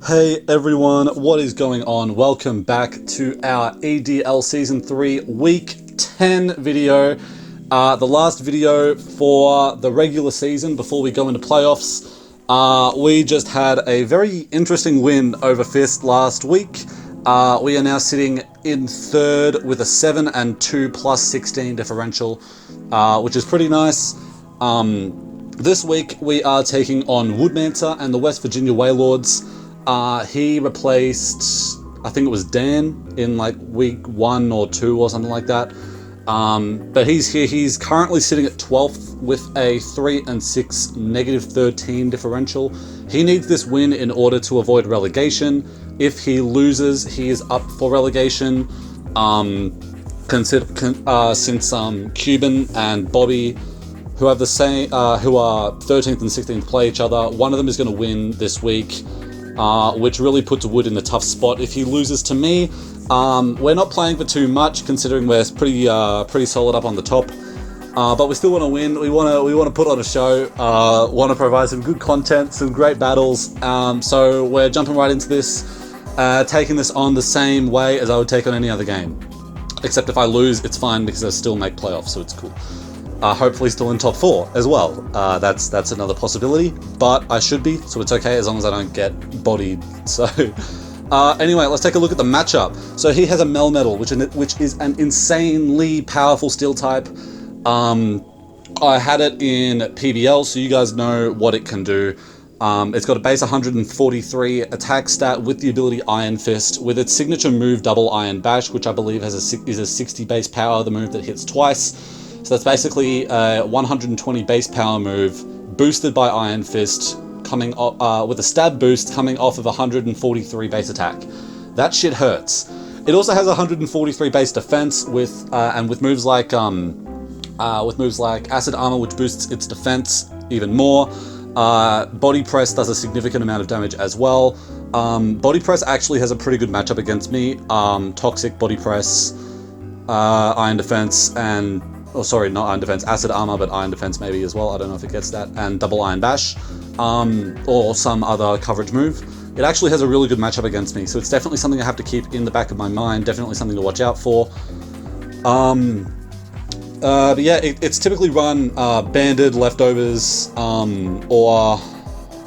Hey everyone, what is going on? Welcome back to our EDL Season 3 Week 10 video. The last video for the regular season before we go into playoffs. We just had a very interesting win over Fist last week. We are now sitting in third with a 7 and 2 plus 16 differential, which is pretty nice. This week we are taking on Woodmancer and the West Virginia Wailords. He replaced, I think it was Dan in like week 1 or 2 or something like that. But he's here. He's currently sitting at 12th with a 3 and 6 negative 13 differential. He needs this win in order to avoid relegation. If he loses, he is up for relegation. Since Cuban and Bobby, who have the same, who are 13th and 16th, play each other, one of them is going to win this week. Which really puts Wood in a tough spot. If he loses to me, we're not playing for too much, considering we're pretty solid up on the top. But we still want to win. We want to put on a show. Want to provide some good content, some great battles. So we're jumping right into this, taking this on the same way as I would take on any other game. Except if I lose, it's fine because I still make playoffs, so it's cool. Hopefully still in top 4 as well. That's another possibility, but I should be, so it's okay as long as I don't get bodied. So anyway, let's take a look at the matchup. So he has a Melmetal, which is an insanely powerful steel type. I had it in PBL, so you guys know what it can do. It's got a base 143 attack stat with the ability Iron Fist, with its signature move Double Iron Bash, which I believe is a 60 base power, the move that hits twice. So that's basically a 120 base power move, boosted by Iron Fist, coming with a stab boost coming off of 143 base attack. That shit hurts. It also has 143 base defense with moves like Acid Armor, which boosts its defense even more. Body Press does a significant amount of damage as well. Body Press actually has a pretty good matchup against me. Toxic, Body Press, Iron Defense, and not Iron Defense, Acid Armor, but Iron Defense maybe as well. I don't know if it gets that. And Double Iron Bash, or some other coverage move. It actually has a really good matchup against me, so it's definitely something I have to keep in the back of my mind, definitely something to watch out for. But yeah, it's typically run Banded, Leftovers, or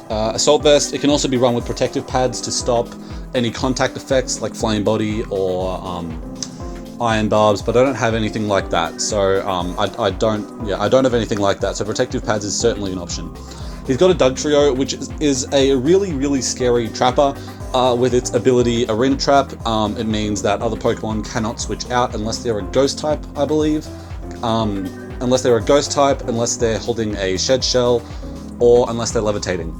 Assault Vest. It can also be run with protective pads to stop any contact effects like Flame Body or Iron Barbs, but I don't have anything like that. So I don't have anything like that. So protective pads is certainly an option. He's got a Dugtrio, which is a really scary trapper with its ability Arena Trap. It means that other Pokemon cannot switch out unless they're a Ghost type, I believe. Unless they're a Ghost type, unless they're holding a Shed Shell, or unless they're levitating.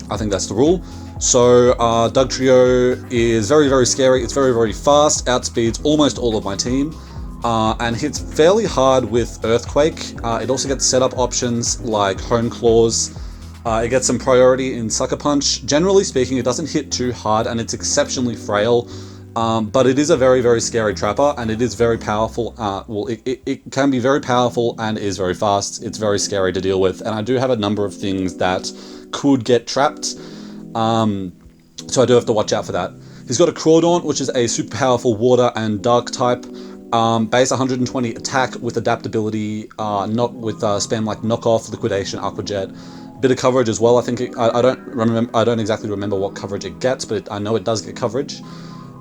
I think that's the rule. So Dugtrio is very scary. It's very fast, outspeeds almost all of my team, and hits fairly hard with Earthquake. It also gets setup options like Hone Claws. It gets some priority in Sucker Punch. Generally speaking, it doesn't hit too hard, and it's exceptionally frail. But it is a very scary trapper, and it is very powerful. It can be very powerful and is very fast. It's very scary to deal with, and I do have a number of things that could get trapped. So I do have to watch out for that. He's got a Crawdaunt, which is a super powerful water and dark type. Base 120 attack with adaptability, not with spam like Knockoff, Liquidation, Aqua Jet. Bit of coverage as well. I think I don't exactly remember what coverage it gets, but I know it does get coverage.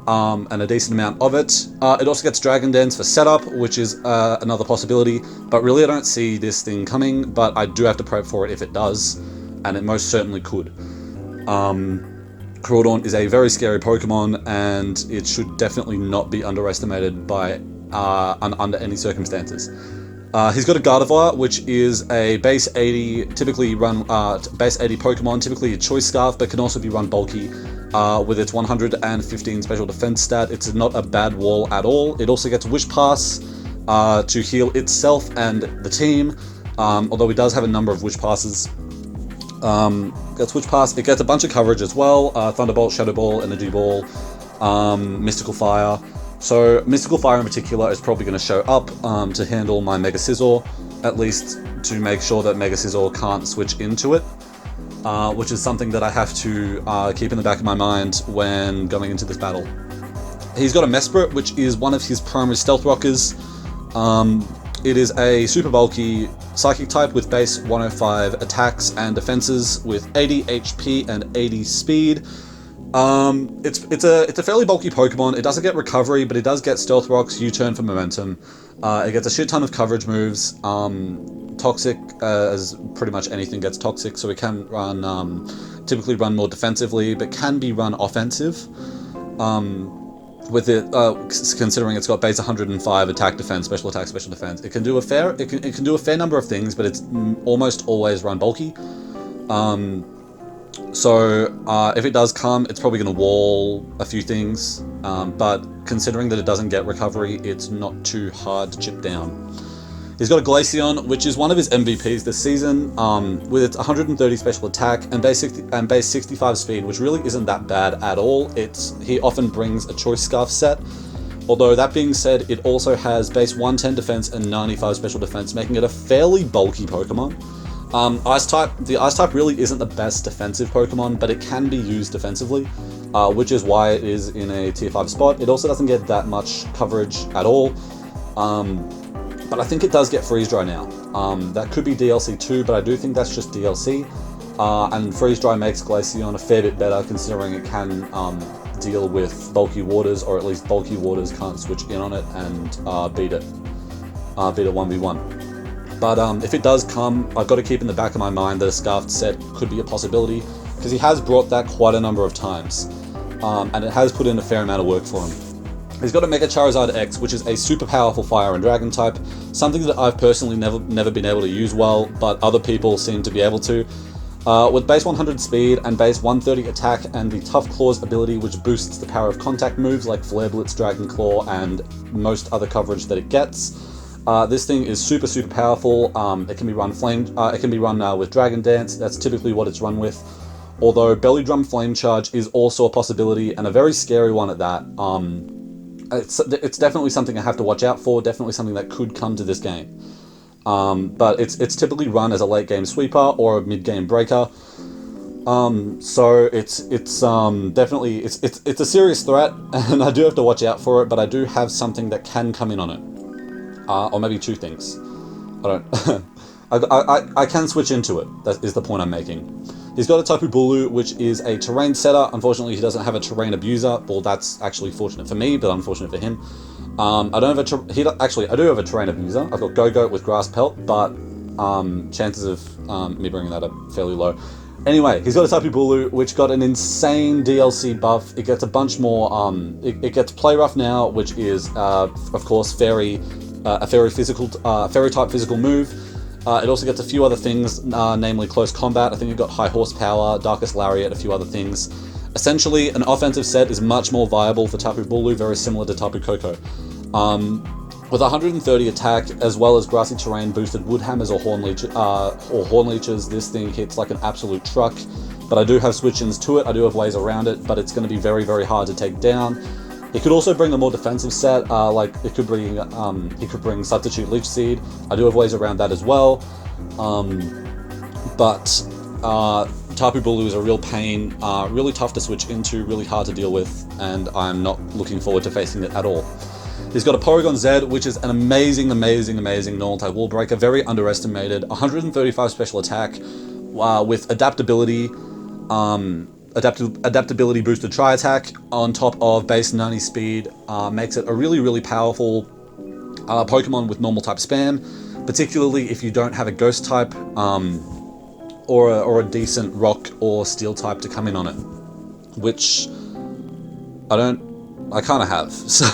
And a decent amount of it. It also gets Dragon Dance for setup, which is another possibility, but really I don't see this thing coming, but I do have to probe for it if it does, and it most certainly could. Crawdaunt is a very scary Pokemon, and it should definitely not be underestimated by under any circumstances. He's got a Gardevoir, which is a base 80, typically run base 80 Pokemon, typically a Choice Scarf, but can also be run bulky. With its 115 special defense stat, it's not a bad wall at all. It also gets Wish Pass to heal itself and the team, although it does have a number of Wish Passes. Gets Wish Pass. It gets a bunch of coverage as well. Thunderbolt, Shadow Ball, Energy Ball, Mystical Fire. So Mystical Fire in particular is probably going to show up to handle my Mega Scizor, at least to make sure that Mega Scizor can't switch into it. which is something that I have to keep in the back of my mind when going into this battle. He's got a Mesprit, which is one of his primary stealth rockers. It is a super bulky psychic type with base 105 attacks and defenses with 80 HP and 80 speed. It's a fairly bulky Pokemon. It doesn't get recovery, but it does get stealth rocks, U-turn for momentum. It gets a shit ton of coverage moves. Toxic, as pretty much anything gets toxic, so it can run, typically run more defensively, but can be run offensive. With it, considering it's got base 105 attack, defense, special attack, special defense, it can do a fair number of things, but it's almost always run bulky. So if it does come, it's probably going to wall a few things, but considering that it doesn't get recovery, it's not too hard to chip down. He's got a Glaceon, which is one of his MVPs this season, with its 130 special attack and base 65 speed, which really isn't that bad at all. He often brings a Choice Scarf set, although that being said, it also has base 110 defense and 95 special defense, making it a fairly bulky Pokemon. The Ice type really isn't the best defensive Pokemon, but it can be used defensively, which is why it is in a tier 5 spot. It also doesn't get that much coverage at all. But I think it does get Freeze Dry now. That could be DLC too, but I do think that's just DLC. And Freeze Dry makes Glaceon a fair bit better, considering it can deal with bulky waters, or at least bulky waters can't switch in on it and beat it 1v1. But if it does come, I've got to keep in the back of my mind that a Scarfed set could be a possibility, because he has brought that quite a number of times, and it has put in a fair amount of work for him. He's got a Mega Charizard X, which is a super powerful Fire and Dragon type, something that I've personally never been able to use well, but other people seem to be able to. With base 100 speed and base 130 attack and the Tough Claws ability, which boosts the power of contact moves like Flare Blitz, Dragon Claw, and most other coverage that it gets. This thing is super powerful. It can be run with Dragon Dance. That's typically what it's run with. Although Belly Drum Flame Charge is also a possibility, and a very scary one at that. It's definitely something I have to watch out for, definitely something that could come to this game. But it's typically run as a late game sweeper or a mid game breaker. So it's definitely a serious threat, and I do have to watch out for it, but I do have something that can come in on it. Or maybe two things. I don't I can switch into it, that is the point I'm making. He's got a Tapu Bulu, which is a terrain setter. Unfortunately, he doesn't have a terrain abuser. Well, that's actually fortunate for me, but unfortunate for him. I do have a terrain abuser. I've got Go-Goat with Grass Pelt, but chances of me bringing that up fairly low. Anyway, he's got a Tapu Bulu, which got an insane DLC buff. It gets a bunch more. It gets Play Rough now, which is, of course, a fairy type physical move. It also gets a few other things, namely Close Combat. I think it got High Horsepower, Darkest Lariat, a few other things. Essentially, an offensive set is much more viable for Tapu Bulu, very similar to Tapu Koko. With 130 attack, as well as Grassy Terrain boosted Wood Hammers or Horn Leeches, this thing hits like an absolute truck. But I do have switch-ins to it, I do have ways around it, but it's going to be very hard to take down. He could also bring a more defensive set, like he could bring Substitute Leech Seed. I do have ways around that as well. But Tapu Bulu is a real pain, really tough to switch into, really hard to deal with, and I'm not looking forward to facing it at all. He's got a Porygon Z, which is an amazing normal type wall breaker, very underestimated. 135 special attack with adaptability. Adaptability boosted Tri-Attack on top of base 90 speed makes it a really powerful Pokemon with normal type spam, particularly if you don't have a Ghost type or a decent Rock or Steel type to come in on it, which I kind of have. So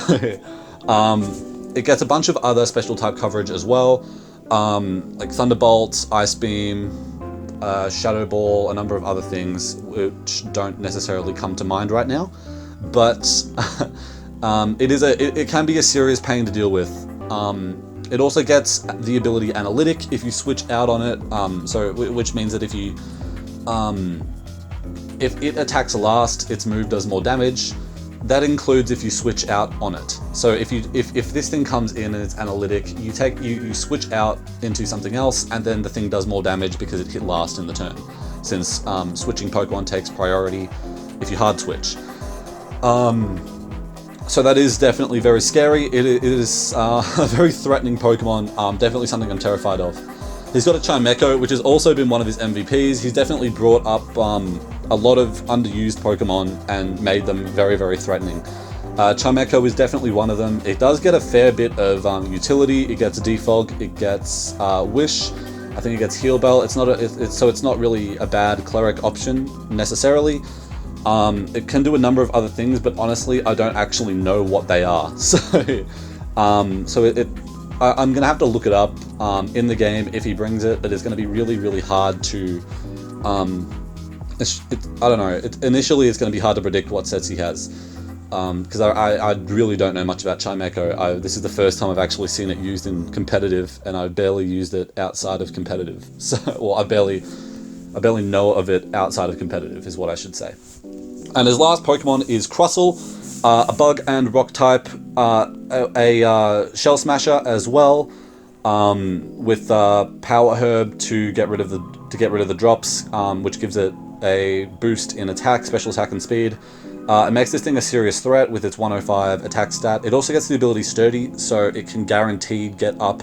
it gets a bunch of other special type coverage as well, like Thunderbolt, Ice Beam, Shadow Ball, a number of other things which don't necessarily come to mind right now, but it can be a serious pain to deal with. It also gets the ability Analytic if you switch out on it, which means that if it attacks last, its move does more damage. That includes if you switch out on it. So if this thing comes in and it's Analytic, you switch out into something else, and then the thing does more damage because it hit last in the turn. since switching Pokemon takes priority if you hard switch. So that is definitely very scary. It is a very threatening Pokemon, definitely something I'm terrified of. He's got a Chimecho, which has also been one of his MVPs. He's definitely brought up a lot of underused Pokemon and made them very, very threatening. Chimecho is definitely one of them. It does get a fair bit of utility. It gets Defog, it gets Wish, I think it gets Heal Bell. So it's not really a bad Cleric option necessarily. It can do a number of other things, but honestly, I don't actually know what they are. So, I'm gonna have to look it up in the game if he brings it. But it's gonna be really, really hard to. I don't know. Initially, it's gonna be hard to predict what sets he has, because I really don't know much about Chimecho. This is the first time I've actually seen it used in competitive, and I barely used it outside of competitive. So, well, I barely know of it outside of competitive, is what I should say. And his last Pokemon is Crustle, a Bug and Rock type, a Shell Smasher as well, with Power Herb to get rid of the drops, which gives it a boost in attack, special attack, and speed. It makes this thing a serious threat with its 105 attack stat. It also gets the ability Sturdy, so it can guaranteed get up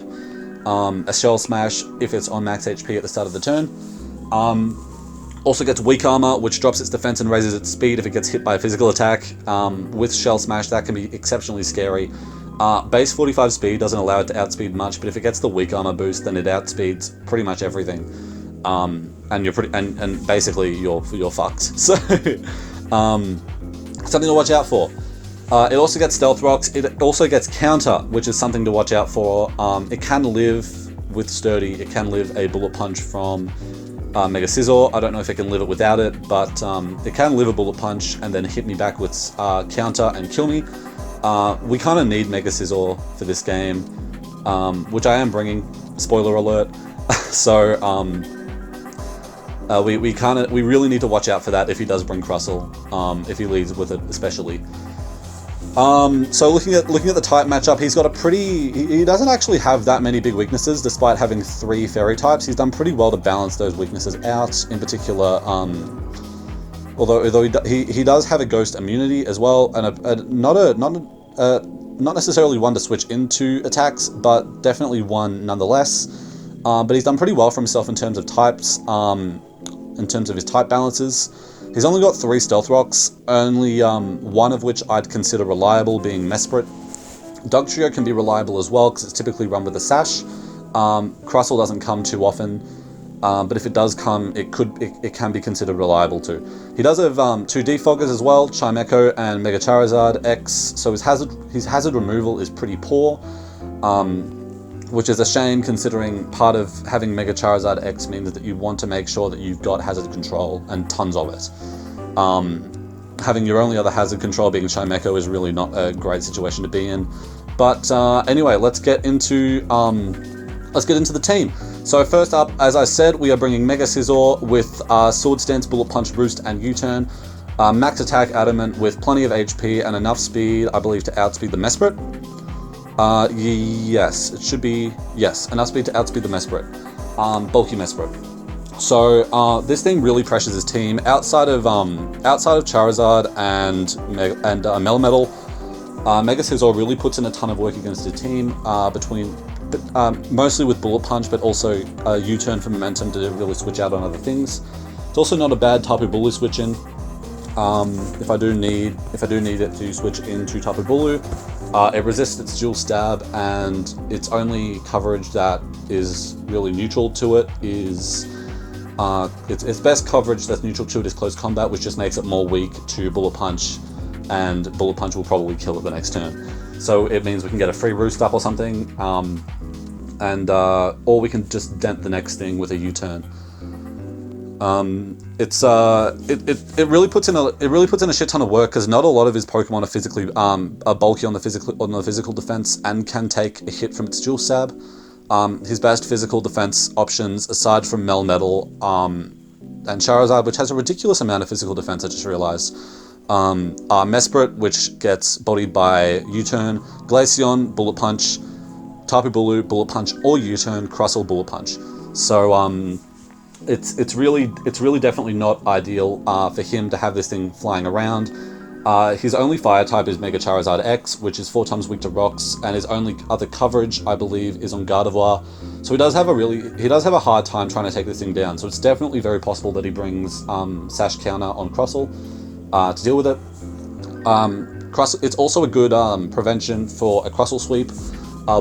a Shell Smash if it's on max HP at the start of the turn. Also gets Weak Armor, which drops its defense and raises its speed if it gets hit by a physical attack. With Shell Smash, that can be exceptionally scary. Base 45 speed doesn't allow it to outspeed much, but if it gets the Weak Armor boost, then it outspeeds pretty much everything. And you're and basically you're fucked. So something to watch out for. It also gets Stealth Rocks. It also gets Counter, which is something to watch out for. It can live with Sturdy. It can live a Bullet Punch from Mega Scizor. I don't know if it can live it without it, but it can live a Bullet Punch and then hit me back with Counter and kill me. We kind of need Mega Scizor for this game, which I am bringing. Spoiler alert. So we really need to watch out for that if he does bring Crustle, if he leads with it especially. So looking at the type matchup, he's got a pretty. He doesn't actually have that many big weaknesses, despite having 3 fairy types. He's done pretty well to balance those weaknesses out. In particular, although he does have a ghost immunity as well, and not necessarily one to switch into attacks, but definitely one nonetheless. But he's done pretty well for himself in terms of types, in terms of his type balances. He's only got 3 Stealth Rocks, only one of which I'd consider reliable, being Mesprit. Dugtrio can be reliable as well, because it's typically run with a Sash. Crustle doesn't come too often, but if it does come, it can be considered reliable too. He does have 2 Defoggers as well, Chimecho and Mega Charizard X, so his hazard removal is pretty poor, which is a shame considering part of having Mega Charizard X means that you want to make sure that you've got hazard control and tons of it. Having your only other hazard control being Chimecho is really not a great situation to be in. But anyway, let's get into the team. So first up, as I said, we are bringing Mega Scizor with Sword Stance, Bullet Punch, Roost, and U-Turn. Max Attack Adamant with plenty of HP and enough speed, I believe, to outspeed the Mesprit. Yes, it should be, yes, enough speed to outspeed the Mesprit. Bulky Mesprit. So, this thing really pressures his team. Outside of Charizard and Melmetal, Mega Scizor really puts in a ton of work against his team, mostly with Bullet Punch, but also U-Turn for momentum to really switch out on other things. It's also not a bad Tapu Bulu switch in. If I do need it to switch into Tapu Bulu, it resists its dual stab, and its only coverage that is really neutral to it is its best coverage that's neutral to it is close combat, which just makes it more weak to Bullet Punch, and Bullet Punch will probably kill it the next turn. So it means we can get a free Roost up or something, or we can just dent the next thing with a U-turn. It really puts in a shit ton of work, because not a lot of his Pokemon are physically are bulky on the physical defense and can take a hit from its dual stab. His best physical defense options, aside from Melmetal and Charizard, which has a ridiculous amount of physical defense, I just realized, are Mesprit, which gets bodied by U-turn, Glaceon, Bullet Punch, Tapu Bulu, Bullet Punch, or U-turn, Crustle, Bullet Punch. So it's really definitely not ideal for him to have this thing flying around. His only fire type is Mega Charizard X, which is 4 times weak to rocks, and his only other coverage, I believe, is on Gardevoir. So he does have a hard time trying to take this thing down. So it's definitely very possible that he brings Sash Counter on Crustle to deal with it. It's also a good prevention for a Crustle Sweep.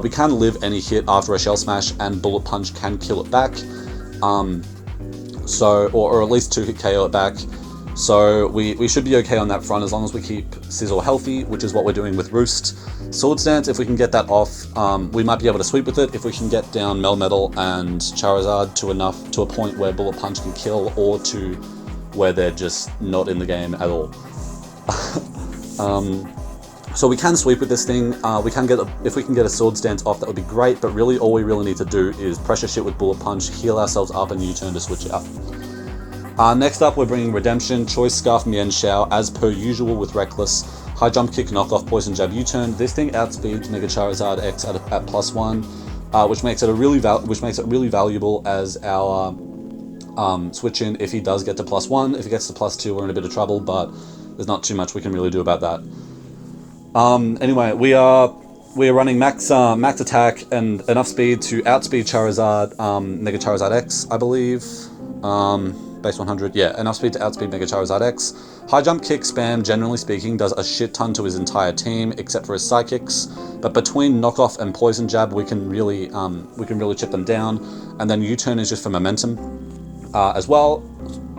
We can live any hit after a Shell Smash, and Bullet Punch can kill it back. Or at least 2-hit KO it back. So we should be okay on that front as long as we keep Sizzle healthy, which is what we're doing with Roost. Swords Dance, if we can get that off, we might be able to sweep with it if we can get down Melmetal and Charizard to a point where Bullet Punch can kill, or to where they're just not in the game at all. So we can sweep with this thing. If we can get a Swords Dance off, that would be great, but really all we really need to do is pressure shit with Bullet Punch, heal ourselves up, and U-turn to switch out. Next up, we're bringing Redemption, Choice Scarf, Mienshao, as per usual with Reckless, High Jump Kick, Knockoff, Poison Jab, U-turn. This thing outspeeds Mega Charizard X at +1, which makes it really valuable as our switch in if he does get to +1. If he gets to +2, we're in a bit of trouble, but there's not too much we can really do about that. Anyway, we are running max attack and enough speed to outspeed Charizard, Mega Charizard X, I believe. Base 100, yeah, enough speed to outspeed Mega Charizard X. High Jump Kick spam, generally speaking, does a shit ton to his entire team, except for his Psychics. But between Knockoff and Poison Jab, we can really chip them down. And then U-turn is just for momentum as well.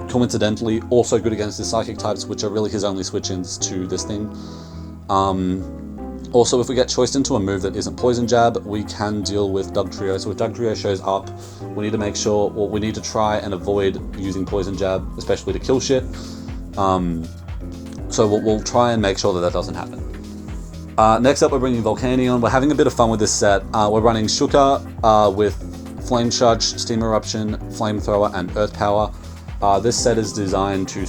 Coincidentally, also good against his Psychic types, which are really his only switch-ins to this thing. Also, if we get choiced into a move that isn't Poison Jab, we can deal with Dugtrio. So if Dugtrio shows up, we need to make sure, well, we need to try and avoid using Poison Jab, especially to kill shit. So we'll try and make sure that doesn't happen. Next up, we're bringing Volcanion. We're having a bit of fun with this set. We're running Shuka with Flame Charge, Steam Eruption, Flamethrower, and Earth Power. This set is designed to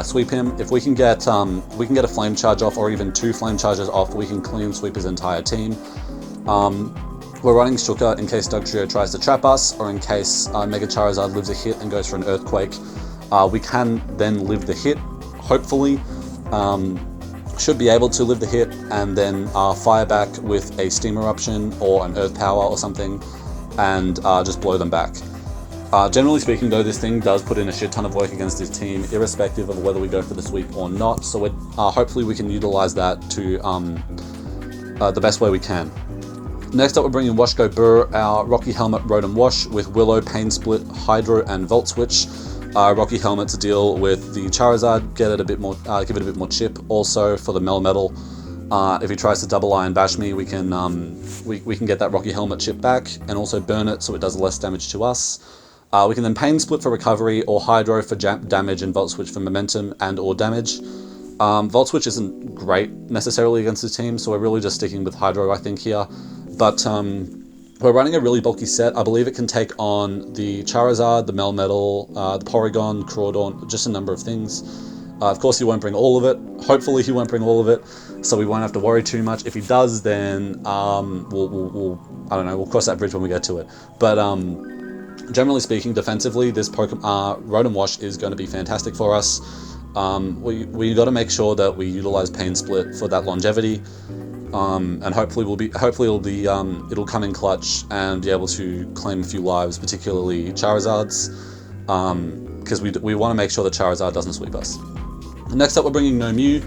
sweep him. If we can get a Flame Charge off, or even 2 Flame Charges off, we can clean sweep his entire team. We're running Shuka in case Dugtrio tries to trap us, or in case Mega Charizard lives a hit and goes for an Earthquake. We can then live the hit, hopefully. Should be able to live the hit, and then fire back with a Steam Eruption or an Earth Power or something, and just blow them back. Generally speaking, though, this thing does put in a shit ton of work against his team, irrespective of whether we go for the sweep or not, so hopefully we can utilize that to the best way we can. Next up, we're bringing Wash Go Burr, our Rocky Helmet Rotom Wash with Willow, Pain Split, Hydro, and Volt Switch. Rocky Helmet to deal with the Charizard, give it a bit more chip. Also for the Melmetal, if he tries to Double Iron Bash me, we can get that Rocky Helmet chip back, and also burn it so it does less damage to us. We can then Pain Split for recovery, or Hydro for damage, and Volt Switch for momentum and or damage. Volt Switch isn't great necessarily against the team, so we're really just sticking with Hydro, I think, here. But we're running a really bulky set. I believe it can take on the Charizard, the Melmetal, the Porygon, Crawdaunt, just a number of things. Of course, he won't bring all of it. Hopefully, he won't bring all of it, so we won't have to worry too much. If he does, then we'll I don't know, we'll cross that bridge when we get to it. But generally speaking, defensively, this Rotom Wash is going to be fantastic for us. We got to make sure that we utilize Pain Split for that longevity, and hopefully it'll come in clutch and be able to claim a few lives, particularly Charizard's, because we want to make sure that Charizard doesn't sweep us. Next up, we're bringing No Mew.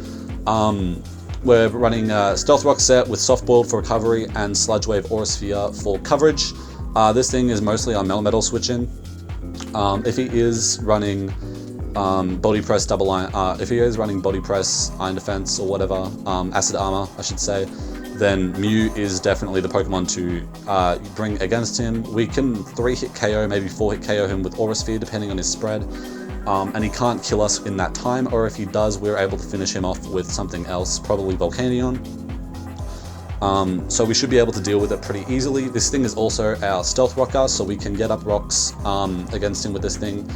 We're running a Stealth Rock set with Soft Boiled for recovery and Sludge Wave Aura Sphere for coverage. This thing is mostly our Melmetal switch-in. If he is running Body Press Double Iron, if he is running Body Press, Iron Defense, or whatever, Acid Armor, I should say, then Mew is definitely the Pokemon to bring against him. We can 3-hit KO, maybe 4-hit KO him with Aura Sphere, depending on his spread. And he can't kill us in that time, or if he does, we're able to finish him off with something else, probably Volcanion. So we should be able to deal with it pretty easily. This thing is also our Stealth Rocker, so we can get up rocks against him with this thing.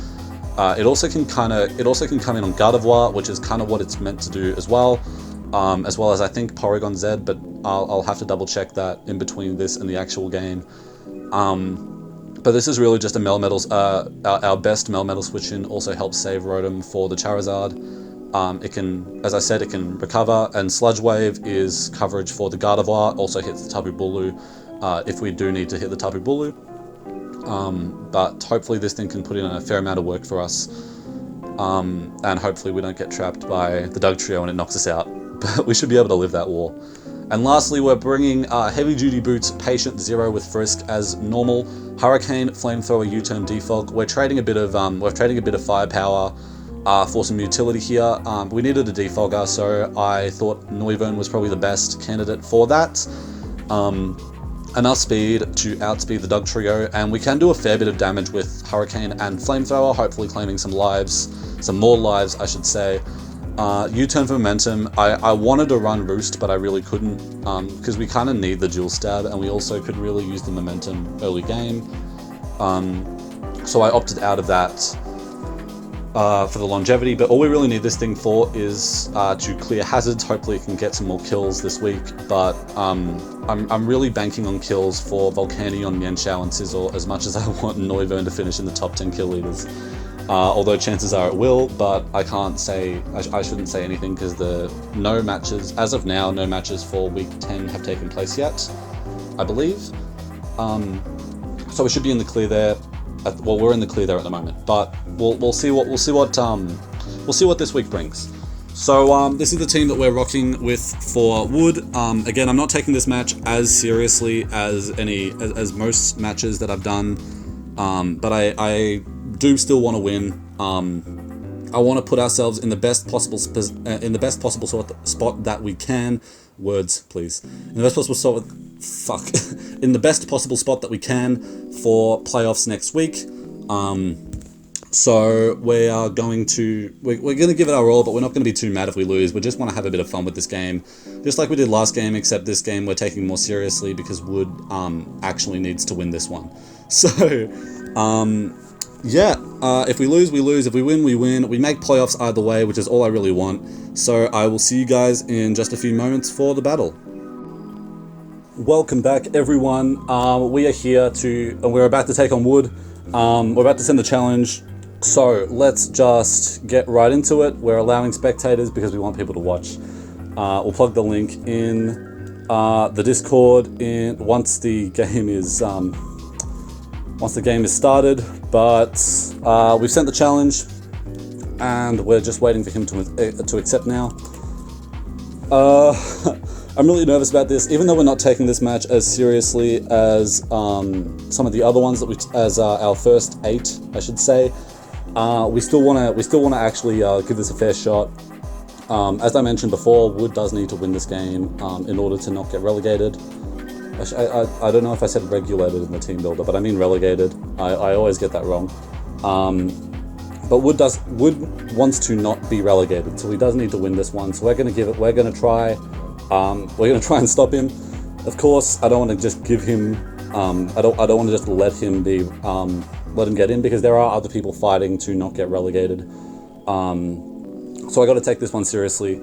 It also can come in on Gardevoir, which is kind of what it's meant to do as well as I think Porygon Z, but I'll have to double check that in between this and the actual game. But this is really just a Melmetal, our best Melmetal switch in. Also helps save Rotom for the Charizard. It can, as I said, it can recover, and Sludge Wave is coverage for the Gardevoir. Also hits the Tapu Bulu if we do need to hit the Tapu Bulu. But hopefully this thing can put in a fair amount of work for us. And hopefully we don't get trapped by the Dugtrio and it knocks us out. But we should be able to live that war. And lastly, we're bringing Heavy Duty Boots, Patient Zero with Frisk as normal, Hurricane, Flamethrower, U-Turn, Defog. We're trading a bit of firepower for some utility here. We needed a defogger, so I thought Noivern was probably the best candidate for that. Enough speed to outspeed the Dugtrio, and we can do a fair bit of damage with Hurricane and Flamethrower, hopefully claiming some more lives, I should say. U-turn for momentum. I wanted to run Roost, but I really couldn't, because we kind of need the dual stab, and we also could really use the momentum early game. So I opted out of that for the longevity, but all we really need this thing for is to clear hazards. Hopefully it can get some more kills this week, but I'm really banking on kills for Volcanion, Mienshao, and Sizzle as much as I want Noivern to finish in the top 10 kill leaders. Although chances are it will, but I can't say, I shouldn't say anything because no matches, as of now, no matches for week 10 have taken place yet, I believe. So we should be in the clear there. Well, we're in the clear there at the moment, but we'll see what this week brings. So this is the team that we're rocking with for Wood. Again, I'm not taking this match as seriously as most matches that I've done, but I do still want to win. I want to put ourselves in the best possible spot that we can. Words, please. In the best possible spot. In the best possible spot that we can for playoffs next week. So we are going to give it our all, but we're not going to be too mad if we lose. We just want to have a bit of fun with this game, just like we did last game. Except this game we're taking more seriously because Wood actually needs to win this one. So. Yeah, if we lose, we lose. If we win, we win. We make playoffs either way, which is all I really want. So I will see you guys in just a few moments for the battle. Welcome back, everyone. We are here and we're about to take on Wood. We're about to send the challenge. So let's just get right into it. We're allowing spectators because we want people to watch. We'll plug the link in the Discord once the game is started. But we've sent the challenge, and we're just waiting for him to accept now. I'm really nervous about this, even though we're not taking this match as seriously as some of the other ones as our first 8, I should say. We still want to actually give this a fair shot. As I mentioned before, Wood does need to win this game in order to not get relegated. I don't know if I said regulated in the team builder, but I mean relegated. I always get that wrong. But Wood wants to not be relegated, so he does need to win this one. So we're going to try and stop him. Of course, I don't want to just give him. I don't want to just let him get in, because there are other people fighting to not get relegated. So I got to take this one seriously.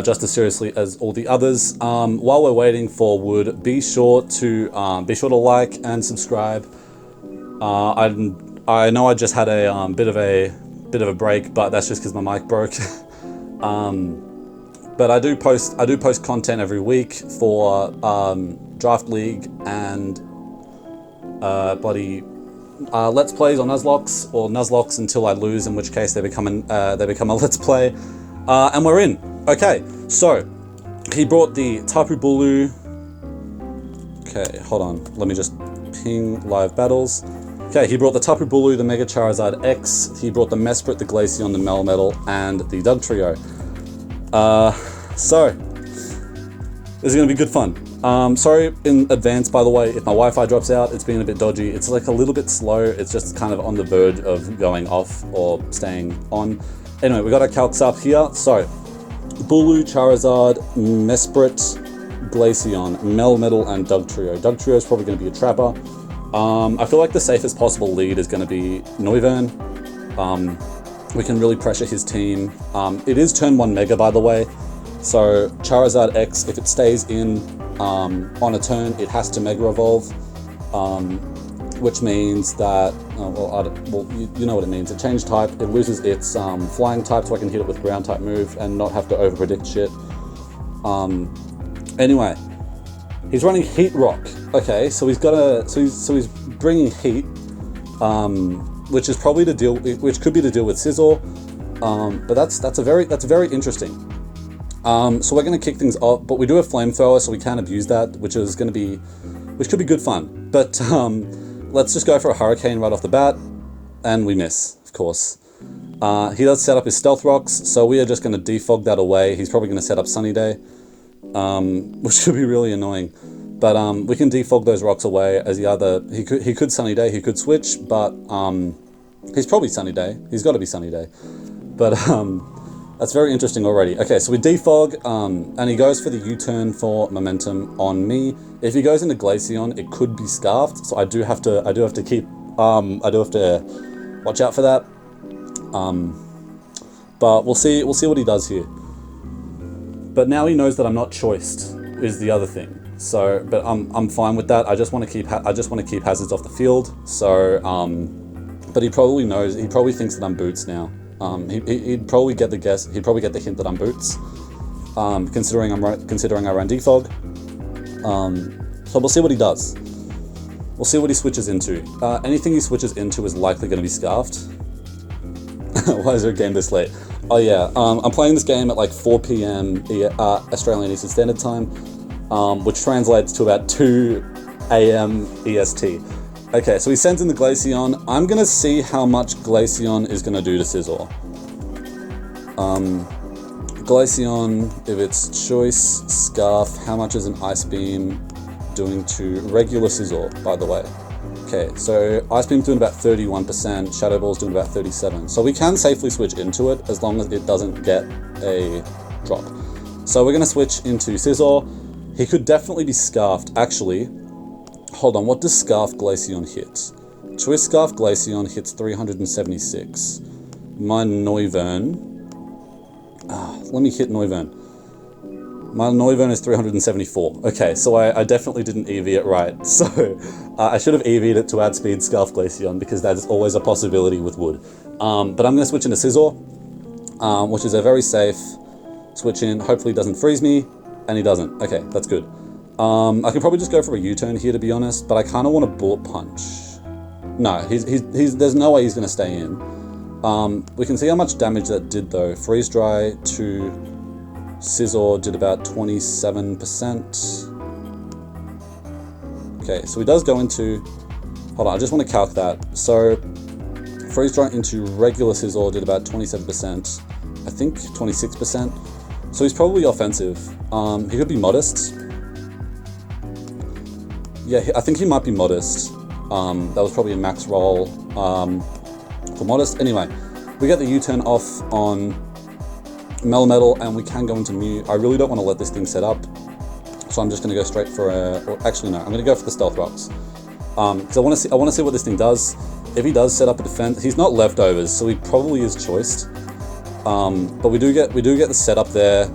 Just as seriously as all the others. While we're waiting for Wood, be sure to like and subscribe. I know I just had a bit of a break, but that's just because my mic broke. But I do post content every week for Draft League and Let's Plays on Nuzlocke until I lose, in which case they become a Let's Play, and we're in. Okay, so he brought the Tapu Bulu. Okay, hold on. Let me just ping live battles. Okay, he brought the Tapu Bulu, the Mega Charizard X. He brought the Mesprit, the Glaceon, the Melmetal, and the Dugtrio. So this is going to be good fun. Sorry in advance, by the way, if my Wi-Fi drops out. It's been a bit dodgy. It's like a little bit slow. It's just kind of on the verge of going off or staying on. Anyway, we got our calcs up here. So Bulu, Charizard, Mesprit, Glaceon, Melmetal, and Dugtrio. Dugtrio is probably going to be a trapper. I feel like the safest possible lead is going to be Noivern. We can really pressure his team. It is turn 1 Mega, by the way. So Charizard X, if it stays in on a turn, it has to Mega Evolve. which means that, you know what it means. It changed type, it loses its flying type, so I can hit it with ground type move and not have to over-predict shit. Anyway, he's running Heat Rock. Okay, so he's bringing heat, which is probably which could be to deal with Scizor, but that's very interesting. So we're going to kick things off, but we do have Flamethrower, so we can abuse that, which could be good fun. But let's just go for a Hurricane right off the bat, and we miss, of course. He does set up his Stealth Rocks, so we are just going to defog that away. He's probably going to set up Sunny Day, which could be really annoying. But we can defog those rocks away as he could Sunny Day, he could switch, but he's probably Sunny Day. He's got to be Sunny Day. But that's very interesting already. Okay, so we defog, and he goes for the U-turn for momentum on me. If he goes into Glaceon, it could be Scarfed, so I do have to watch out for that. But we'll see what he does here. But now he knows that I'm not choiced, is the other thing. So, but I'm fine with that. I just want to keep hazards off the field. So, but he probably thinks that I'm Boots now. He'd probably get the guess. He'd probably get the hint that I'm Boots, considering I ran defog. So we'll see what he does. We'll see what he switches into. Anything he switches into is likely going to be Scarfed. Why is there a game this late? Oh yeah, I'm playing this game at like 4 p.m. Australian Eastern Standard Time, which translates to about 2 a.m. EST. Okay, so he sends in the Glaceon. I'm going to see how much Glaceon is going to do to Scizor. Glaceon, if it's choice, Scarf, how much is an Ice Beam doing to regular Scizor, by the way? Okay, so Ice Beam's doing about 31%, Shadow Ball's doing about 37%. So we can safely switch into it as long as it doesn't get a drop. So we're going to switch into Scizor. He could definitely be Scarfed. Actually, hold on, what does Scarf Glaceon hit? Choice Scarf Glaceon hits 376. My Noivern... let me hit Noivern. My Noivern is 374. Okay, so I definitely didn't EV it right. So I should have EV'd it to outspeed Scarf Glaceon because that is always a possibility with Wood. But I'm going to switch into Scizor, which is a very safe switch in. Hopefully he doesn't freeze me, and he doesn't. Okay, that's good. I can probably just go for a U-turn here, to be honest, but I kind of want to Bullet Punch. No, there's no way he's going to stay in. We can see how much damage that did, though. Freeze Dry to Scizor did about 27%. Okay, so he does go into... Hold on, I just want to calc that. So, Freeze Dry into regular Scizor did about 27%. I think 26%. So he's probably offensive. He could be Modest. Yeah, I think he might be Modest. That was probably a max roll for Modest. Anyway, we get the U-turn off on Melmetal, and we can go into Mew. I really don't want to let this thing set up, so I'm just going to go straight for actually no, I'm going to go for the Stealth Rocks, because I want to see what this thing does. If he does set up a defense, he's not Leftovers, so he probably is choiced. But we do get the setup there.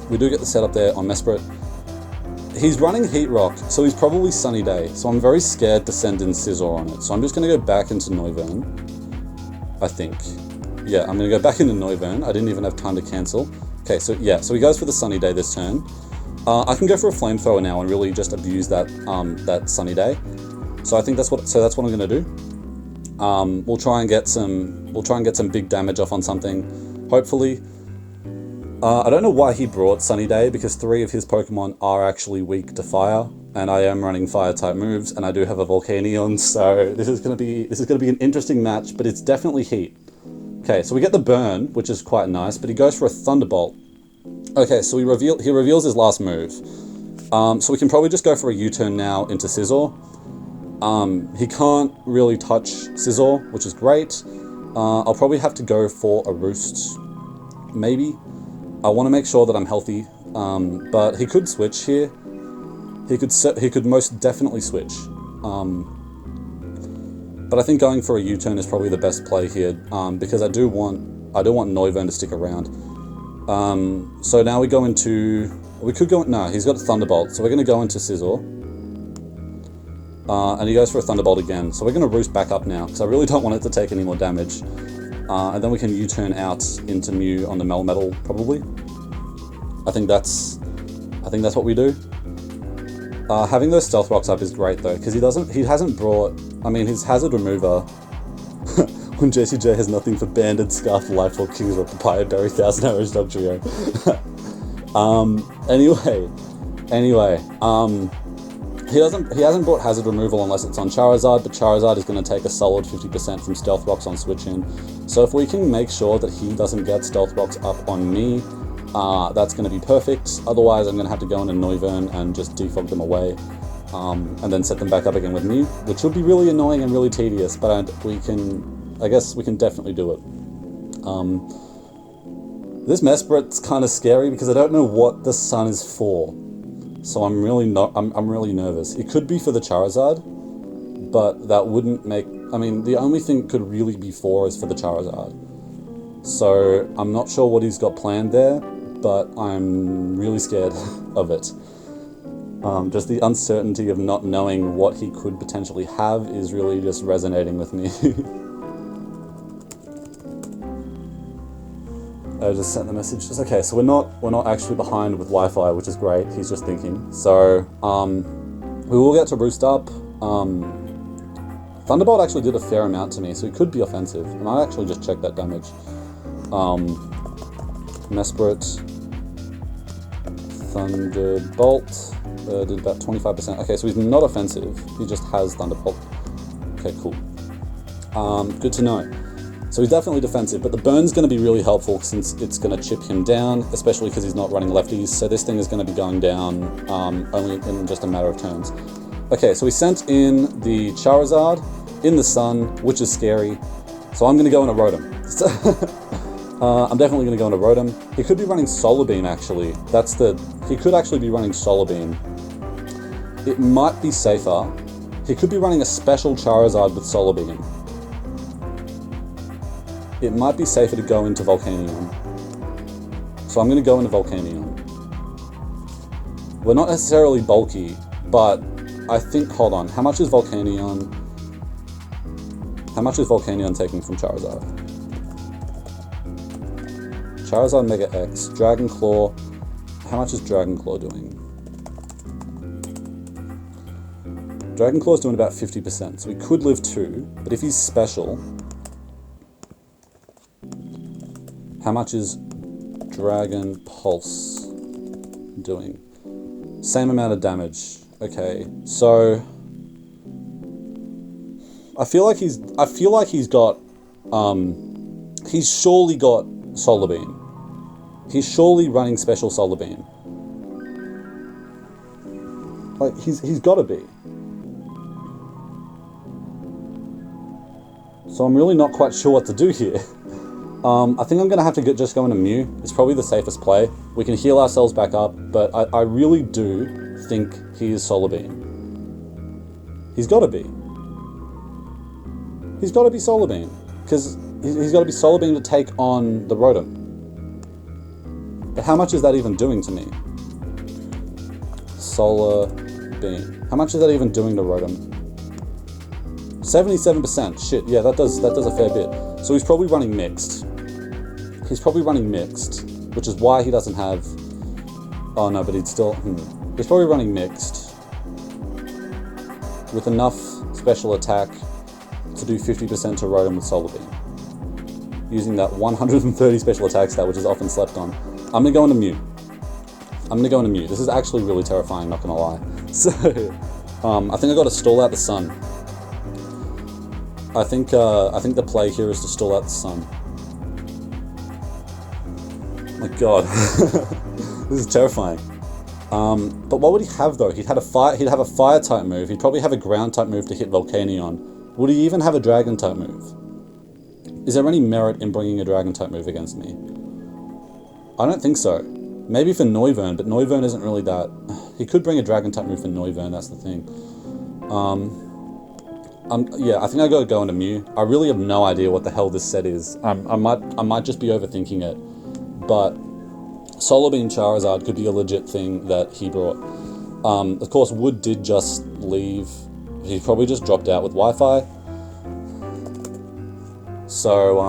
We do get the setup there on Mesprit. He's running Heat Rock, so he's probably Sunny Day. So I'm very scared to send in Scizor on it. So I'm just going to go back into Noivern, I think. Yeah, I'm going to go back into Noivern. I didn't even have time to cancel. Okay, so yeah, so he goes for the Sunny Day this turn. I can go for a Flamethrower now and really just abuse that that Sunny Day. So I think that's what I'm going to do. We'll try and get some big damage off on something, hopefully. I don't know why he brought Sunny Day, because 3 of his Pokemon are actually weak to fire, and I am running fire type moves, and I do have a Volcanion, so this is gonna be an interesting match, but it's definitely heat. Okay, so we get the burn, which is quite nice, but he goes for a Thunderbolt. Okay, so he reveals his last move. So we can probably just go for a U-turn now into Scizor. He can't really touch Scizor, which is great. I'll probably have to go for a Roost, maybe. I want to make sure that I'm healthy, but he could switch here. He could most definitely switch. But I think going for a U-turn is probably the best play here, because I do want Noivern to stick around. So now we go into... no, he's got a Thunderbolt, so we're going to go into Scizor. And he goes for a Thunderbolt again. So we're going to roost back up now, because I really don't want it to take any more damage. And then we can U-turn out into Mew on the Melmetal, probably. I think that's what we do. Having those Stealth Rocks up is great though, because he hasn't brought, I mean, his Hazard Remover, when JCJ has nothing for Banded, Scarf, Lifelord, King's Rock, Papaya, Berry, Thousand Arrows, Dog Trio. Anyway, he hasn't brought Hazard Removal unless it's on Charizard, but Charizard is going to take a solid 50% from Stealth Rocks on switch in. So if we can make sure that he doesn't get Stealth Rocks up on me, that's going to be perfect. Otherwise, I'm going to have to go into Noivern and just defog them away, and then set them back up again with Mew, which would be really annoying and really tedious, but I guess we can definitely do it. This Mesprit's kind of scary because I don't know what the sun is for. So I'm really nervous. It could be for the Charizard, but that wouldn't make... I mean, the only thing it could really be for is for the Charizard. So I'm not sure what he's got planned there, but I'm really scared of it. Just the uncertainty of not knowing what he could potentially have is really just resonating with me. I just sent the message. Just okay, so we're not actually behind with Wi-Fi, which is great. He's just thinking. So we will get to roost up. Thunderbolt actually did a fair amount to me, so he could be offensive. And I actually just checked that damage. Mesprit, Thunderbolt did about 25%. Okay, so he's not offensive. He just has Thunderbolt. Okay, cool. Good to know. So he's definitely defensive, but the burn's going to be really helpful since it's going to chip him down, especially because he's not running lefties. So this thing is going to be going down only in just a matter of turns. Okay, so we sent in the Charizard in the sun, which is scary. So I'm going to go in a Rotom. I'm definitely going to go in a Rotom. He could be running Solar Beam, actually. He could actually be running Solar Beam. It might be safer. He could be running a special Charizard with Solar Beam. It might be safer to go into Volcanion. So I'm going to go into Volcanion. We're not necessarily bulky, but I think, hold on, how much is Volcanion taking from Charizard? Charizard Mega X, Dragon Claw, how much is Dragon Claw doing? Dragon Claw is doing about 50%, so we could live 2, but if he's special, how much is Dragon Pulse doing? Same amount of damage. Okay, so I feel like he's got he's surely got Solar Beam. He's surely running special Solar Beam. Like he's got to be. So I'm really not quite sure what to do here. I think I'm going to have to just go into Mew. It's probably the safest play. We can heal ourselves back up, but I really do think he is Solar Beam. He's got to be. He's got to be Solar Beam, because he's got to be Solar Beam to take on the Rotom. But how much is that even doing to me? Solar Beam. How much is that even doing to Rotom? 77%. Shit, yeah, that does a fair bit. So he's probably running mixed. He's probably running mixed, which is why he doesn't have... Oh no, but he'd still... He's probably running mixed with enough special attack to do 50% to Rotom with Solar Beam, using that 130 special attack stat, which is often slept on. I'm gonna go into Mew. This is actually really terrifying, not gonna lie. So, I think I got to stall out the sun. I think the play here is to stall out the sun. My God, this is terrifying. But what would he have though? He'd have a fire type move. He'd probably have a ground type move to hit Volcanion. Would he even have a dragon type move? Is there any merit in bringing a dragon type move against me? I don't think so. Maybe for Noivern, but Noivern isn't really that. He could bring a dragon type move for Noivern. That's the thing. Yeah, I think I gotta go into Mew. I really have no idea what the hell this set is. I might just be overthinking it, but Solar Beam Charizard could be a legit thing that he brought. Of course, Wood did just leave he probably just dropped out with Wi-Fi. So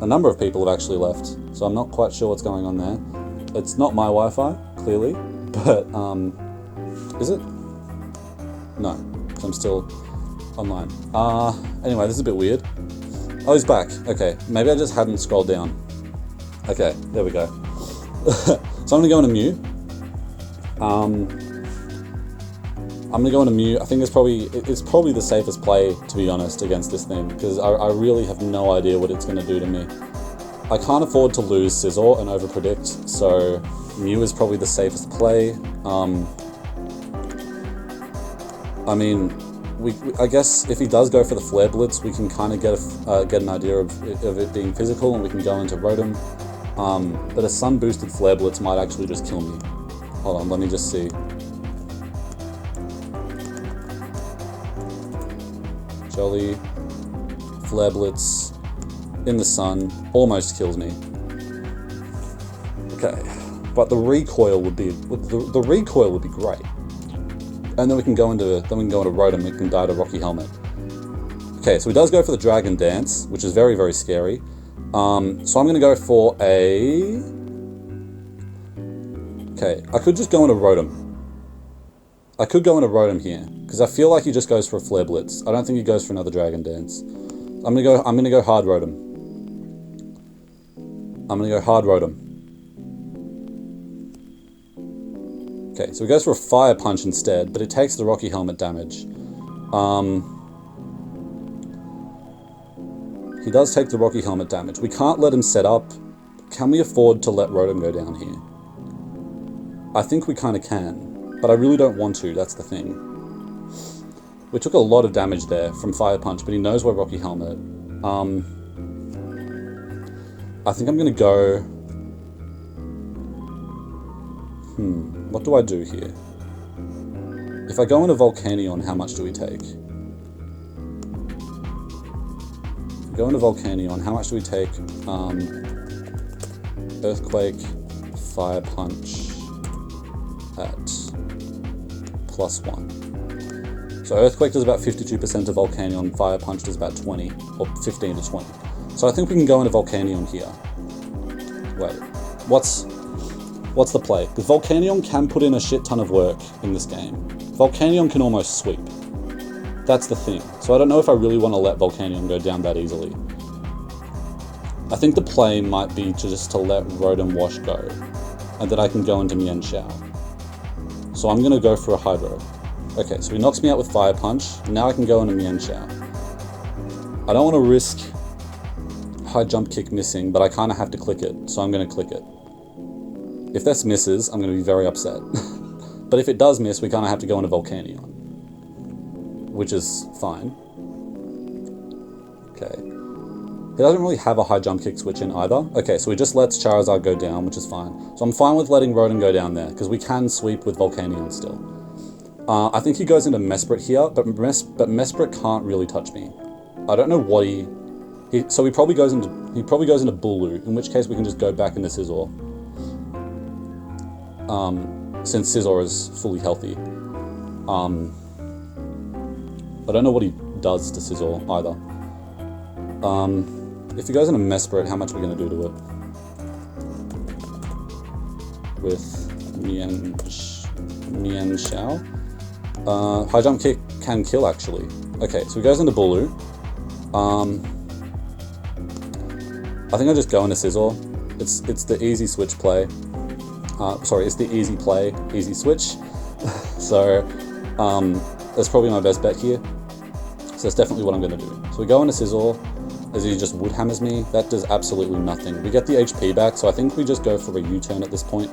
a number of people have actually left. So I'm not quite sure what's going on there. It's not my Wi-Fi, clearly, but is it? No, I'm still online. Anyway, this is a bit weird. Oh, he's back. Okay, maybe I just hadn't scrolled down. Okay, there we go. So I'm gonna go into Mew. I'm gonna go into Mew. I think it's probably the safest play, to be honest, against this thing, because I really have no idea what it's gonna do to me. I can't afford to lose Scizor and overpredict, so Mew is probably the safest play. I mean, I guess if he does go for the Flare Blitz, we can kind of get an idea of it being physical, and we can go into Rotom. But a Sun boosted Flare Blitz might actually just kill me. Hold on, let me just see. Jolly, Flare Blitz in the Sun almost kills me. Okay, but the recoil would be great. And then we can go into Rotom. We can die to Rocky Helmet. Okay, so he does go for the Dragon Dance, which is very, very scary. So I'm going to go for a... Okay, I could just go into Rotom. I could go into Rotom here, because I feel like he just goes for a Flare Blitz. I don't think he goes for another Dragon Dance. I'm gonna go hard Rotom. Okay, so he goes for a Fire Punch instead, but it takes the Rocky Helmet damage. He does take the Rocky Helmet damage. We can't let him set up. Can we afford to let Rotom go down here? I think we kind of can, but I really don't want to, that's the thing. We took a lot of damage there from Fire Punch, but he knows we're Rocky Helmet. I think I'm going to go... what do I do here? If I go into Volcanion, how much do we take? If we go into Volcanion, how much do we take? Earthquake, Fire Punch at +1. So Earthquake does about 52% of Volcanion, Fire Punch does about 20, or 15 to 20. So I think we can go into Volcanion here. Wait, what's the play? Because Volcanion can put in a shit ton of work in this game. Volcanion can almost sweep. That's the thing. So I don't know if I really want to let Volcanion go down that easily. I think the play might be just to let Rotom Wash go, and then I can go into Mienshao. So I'm going to go for a Hydro. Okay, so he knocks me out with Fire Punch. Now I can go into Mienshao. I don't want to risk High Jump Kick missing, but I kind of have to click it, so I'm going to click it. If this misses, I'm going to be very upset. But if it does miss, we kind of have to go into Volcanion, which is fine. Okay. He doesn't really have a High Jump Kick switch in either. Okay, so he just lets Charizard go down, which is fine. So I'm fine with letting Rotom go down there, because we can sweep with Volcanion still. I think he goes into Mesprit here, but Mesprit can't really touch me. I don't know what so he probably goes into Bulu, in which case we can just go back into Scizor. Since Scizor is fully healthy. I don't know what he does to Scizor either. If he goes into Mesprit, how much are we going to do to it? With Mienshao? High Jump Kick can kill, actually. Okay, so he goes into Bulu. I think I'll just go into Scizor. It's the easy switch play. Sorry, it's the easy play, easy switch. So, that's probably my best bet here. So that's definitely what I'm going to do. So we go into Scizor, as he just Wood Hammers me. That does absolutely nothing. We get the HP back, so I think we just go for a U-turn at this point.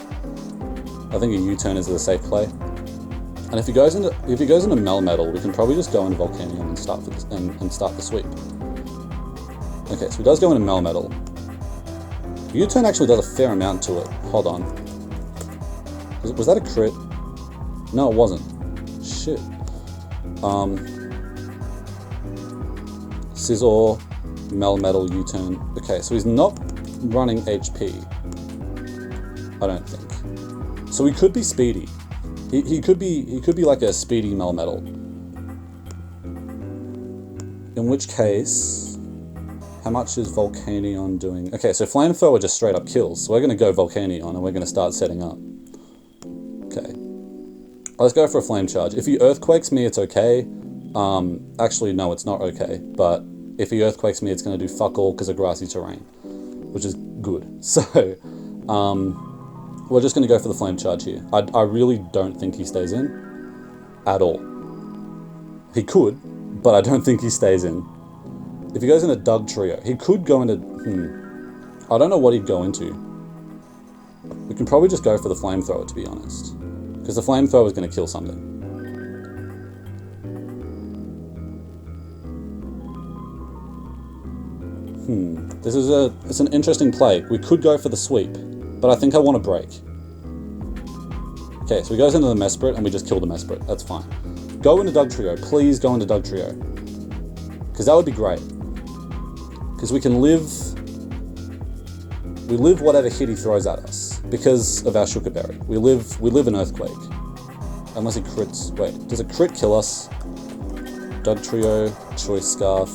I think a U-turn is the safe play. And if he goes into Melmetal, we can probably just go into Volcanion and start the sweep. Okay, so he does go into Melmetal. U-turn actually does a fair amount to it. Hold on. Was that a crit? No, it wasn't. Shit. Scizor, Melmetal, U-turn. Okay, so he's not running HP. I don't think. So he could be speedy. He could be like a speedy Melmetal. In which case, how much is Volcanion doing? Okay, so Flamethrower just straight up kills. So we're going to go Volcanion and we're going to start setting up. Okay. Let's go for a Flame Charge. If he Earthquakes me, it's okay. Actually, no, it's not okay. But if he Earthquakes me, it's going to do fuck all because of grassy terrain, which is good. So, we're just going to go for the Flame Charge here. I really don't think he stays in at all. He could, but I don't think he stays in. If he goes in a Doug Trio, he could go into... I don't know what he'd go into. We can probably just go for the Flamethrower, to be honest. Because the Flamethrower is going to kill something. This is it's an interesting play. We could go for the Sweep, but I think I want to break. Okay, so he goes into the Mesprit and we just kill the Mesprit. That's fine. Go into Doug Trio. Please go into Doug Trio. Because that would be great. Because we can live... We live whatever hit he throws at us. Because of our Sugarberry. We live an Earthquake. Unless he crits... Wait, does a crit kill us? Doug Trio, Choice Scarf,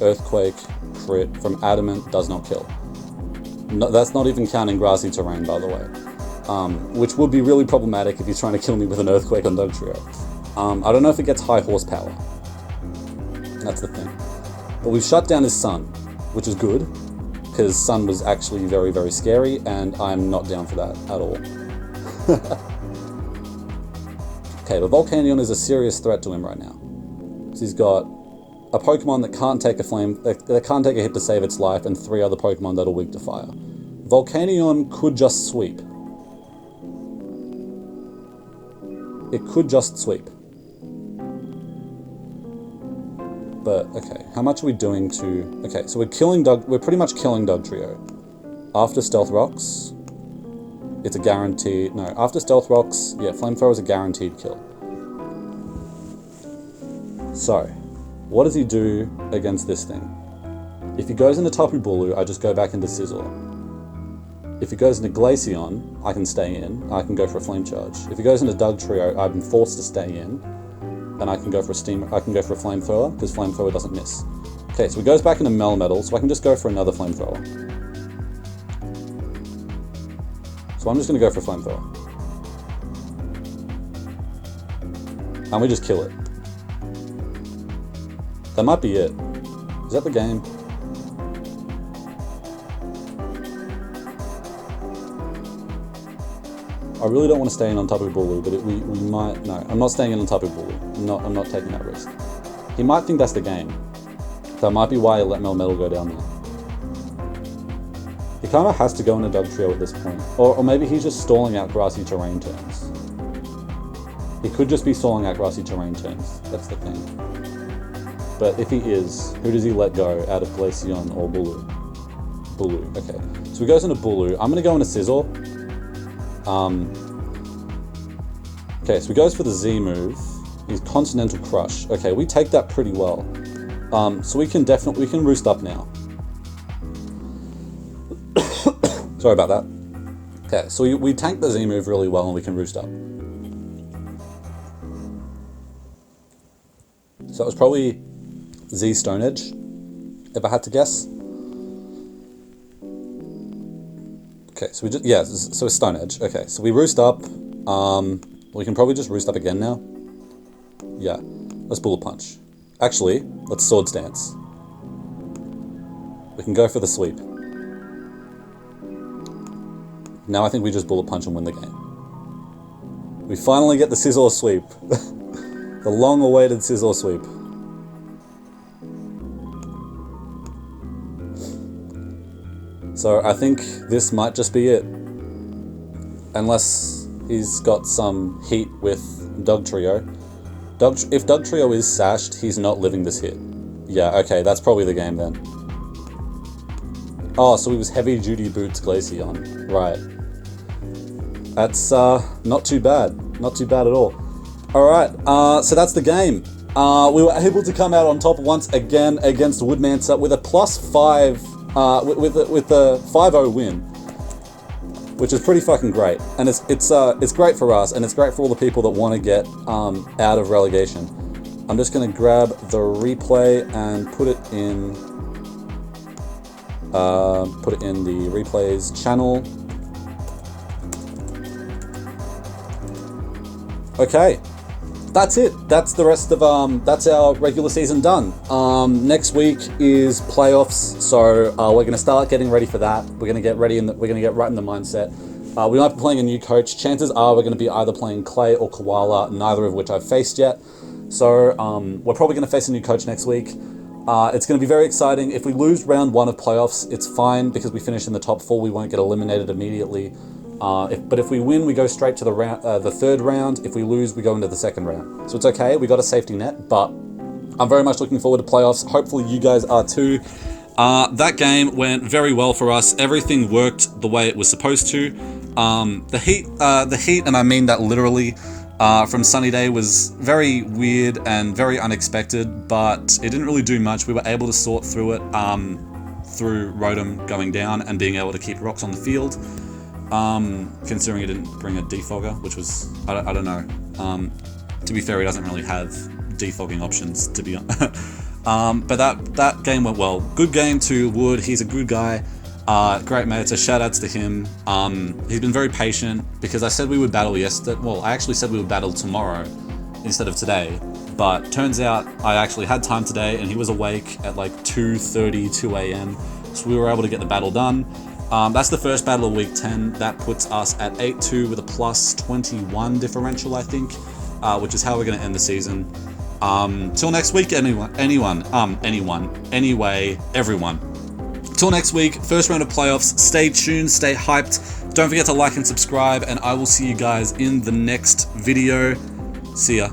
Earthquake, crit from Adamant does not kill. No, that's not even counting grassy terrain, by the way. Which would be really problematic if he's trying to kill me with an Earthquake on Doug Trio. I don't know if it gets high horsepower. That's the thing. But we've shut down his Sun, which is good, because Sun was actually very, very scary, and I'm not down for that at all. Okay, but Volcanion is a serious threat to him right now. So he's got a Pokemon that can't take a flame, that can't take a hit to save its life, and 3 other Pokemon that are weak to fire. Volcanion could just sweep. It could just sweep. But, okay, how much are we doing to... Okay, so we're pretty much killing Doug Trio. After Stealth Rocks, it's a guaranteed... No, after Stealth Rocks, yeah, Flamethrower is a guaranteed kill. So, what does he do against this thing? If he goes into Tapu Bulu, I just go back into Sizzle. If he goes into Glaceon, I can stay in. I can go for a Flame Charge. If he goes into Doug Trio, I've been forced to stay in. And I can go for a Flamethrower, because Flamethrower doesn't miss. Okay, so he goes back into Melmetal, so I can just go for another Flamethrower. So I'm just going to go for a Flamethrower. And we just kill it. That might be it. Is that the game? I really don't want to stay in on Tapu Bulu, but we might... No, I'm not staying in on Tapu Bulu. I'm not taking that risk. He might think that's the game. That might be why he let Melmetal go down there. He kind of has to go in a Doug Trio at this point. Or maybe he's just stalling out grassy terrain turns. He could just be stalling out grassy terrain turns. That's the thing. But if he is, who does he let go out of Glaceon or Bulu? Bulu, okay. So he goes into Bulu. I'm going to go into Sizzle. Okay, so he goes for the Z move. He's Continental Crush. Okay, we take that pretty well. So we can roost up now. Sorry about that. Okay, so we tank the Z move really well and we can roost up. So it was probably Z Stone Edge, if I had to guess. Okay, so so it's Stone Edge. Okay, so we roost up. We can probably just roost up again now. Yeah, let's Bullet Punch. Actually, let's Sword Stance. We can go for the sweep. Now I think we just Bullet Punch and win the game. We finally get the Scizor Sweep. The long-awaited Scizor Sweep. So I think this might just be it. Unless he's got some heat with Doug Trio. If Doug Trio is sashed, he's not living this hit. Yeah, okay, that's probably the game then. Oh, so he was Heavy Duty Boots Glaceon. Right. That's not too bad. Not too bad at all. Alright, so that's the game. We were able to come out on top once again against Woodmancer with a +5, with a 5-0 win, which is pretty fucking great. And it's great for us, and it's great for all the people that want to get out of relegation. I'm just going to grab the replay and put it in the replays channel. Okay, that's it. That's the rest of that's our regular season done. Next week is playoffs, so we're going to start getting ready for that. We're going to get ready, we're going to get right in the mindset. We might be playing a new coach. Chances are we're going to be either playing Clay or Koala, neither of which I've faced yet. So we're probably going to face a new coach next week. It's going to be very exciting. If we lose round 1 of playoffs, it's fine because we finish in the top 4. We won't get eliminated immediately. But if we win, we go straight to the third round. If we lose, we go into the second round. So it's okay. We got a safety net, but I'm very much looking forward to playoffs. Hopefully you guys are too. That game went very well for us. Everything worked the way it was supposed to. The heat, and I mean that literally, from Sunny Day was very weird and very unexpected, but it didn't really do much. We were able to sort through it through Rotom going down and being able to keep rocks on the field. Considering it didn't bring a defogger, which was, I don't know. To be fair, he doesn't really have defogging options, to be honest. But that game went well. Good game to Wood. He's a good guy. Great mate. So shout outs to him. He's been very patient because I said we would battle yesterday. Well, I actually said we would battle tomorrow instead of today. But turns out I actually had time today and he was awake at like 2:30, 2 a.m. So we were able to get the battle done. That's the first battle of week 10. That puts us at 8-2 with a plus 21 differential, I think, which is how we're going to end the season. Till next week, everyone. Till next week, first round of playoffs. Stay tuned, stay hyped. Don't forget to like and subscribe, and I will see you guys in the next video. See ya.